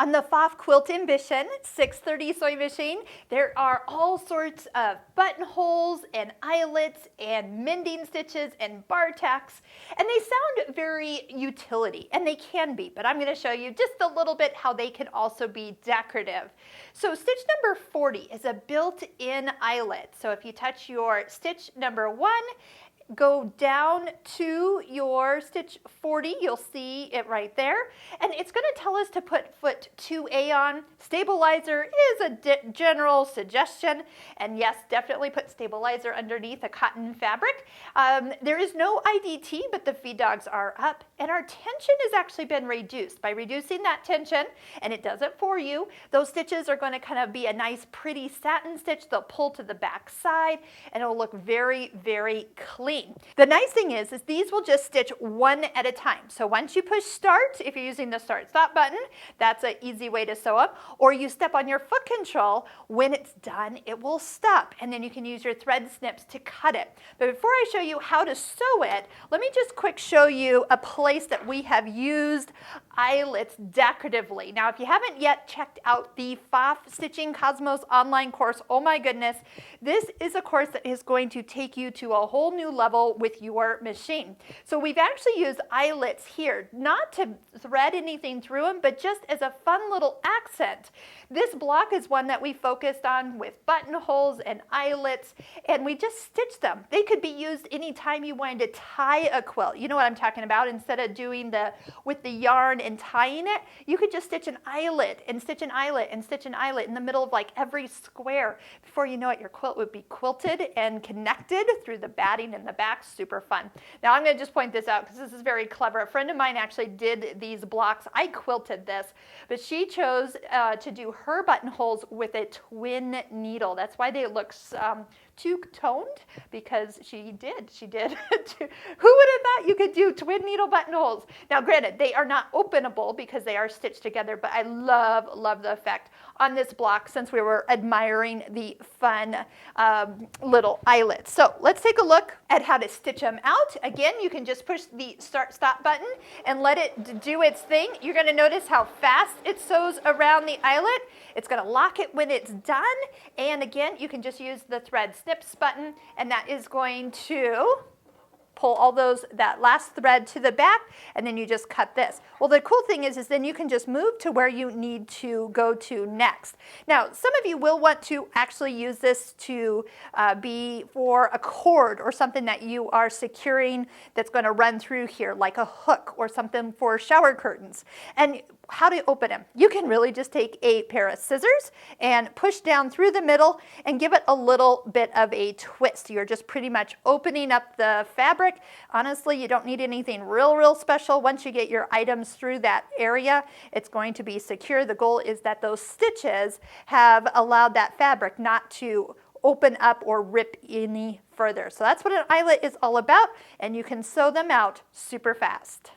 On the Pfaff Quilt Ambition 630 sewing machine, there are all sorts of buttonholes and eyelets and mending stitches and bar tacks, and they sound very utility, and they can be, but I'm going to show you just a little bit how they can also be decorative. So stitch number 40 is a built-in eyelet. So if you touch your stitch number 1, go down to your stitch 40, you'll see it right there, and it's going to tell us to put foot 2A on. Stabilizer is a general suggestion, and yes, definitely put stabilizer underneath a cotton fabric. There is no IDT, but the feed dogs are up, and our tension has actually been reduced. By reducing that tension, and it does it for you, those stitches are going to kind of be a nice pretty satin stitch. They'll pull to the back side, and it'll look very, very clean. The nice thing is these will just stitch one at a time. So once you push start, if you're using the start stop button, that's an easy way to sew up. Or you step on your foot control, when it's done, it will stop. And then you can use your thread snips to cut it. But before I show you how to sew it, let me just quick show you a place that we have used eyelets decoratively. Now, if you haven't yet checked out the Pfaff Stitching Cosmos online course, oh my goodness, this is a course that is going to take you to a whole new level with your machine. So we've actually used eyelets here, not to thread anything through them, but just as a fun little accent. This block is one that we focused on with buttonholes and eyelets, and we just stitched them. They could be used anytime you wanted to tie a quilt. You know what I'm talking about? Instead of doing with the yarn and tying it, you could just stitch an eyelet and stitch an eyelet and stitch an eyelet in the middle of like every square. Before you know it, your quilt would be quilted and connected through the batting in the back. Super fun. Now I'm going to just point this out because this is very clever. A friend of mine actually did these blocks. I quilted this, but she chose to do her buttonholes with a twin needle. That's why they look two-toned, because she did. Who would have thought you could do twin needle buttonholes? Now granted, they are not openable because they are stitched together, but I love the effect on this block since we were admiring the fun little eyelets. So let's take a look at how to stitch them out. Again, you can just push the start stop button and let it do its thing. You're going to notice how fast it sews around the eyelet. It's going to lock it when it's done, and again, you can just use the thread snips button, and that is going to pull all that last thread to the back, and then you just cut this. Well, the cool thing is then you can just move to where you need to go to next. Now, some of you will want to actually use this to be for a cord or something that you are securing that's going to run through here, like a hook or something for shower curtains. And how to open them? You can really just take a pair of scissors and push down through the middle and give it a little bit of a twist. You're just pretty much opening up the fabric. Honestly, you don't need anything real special. Once you get your items through that area, it's going to be secure. The goal is that those stitches have allowed that fabric not to open up or rip any further. So that's what an eyelet is all about, and you can sew them out super fast.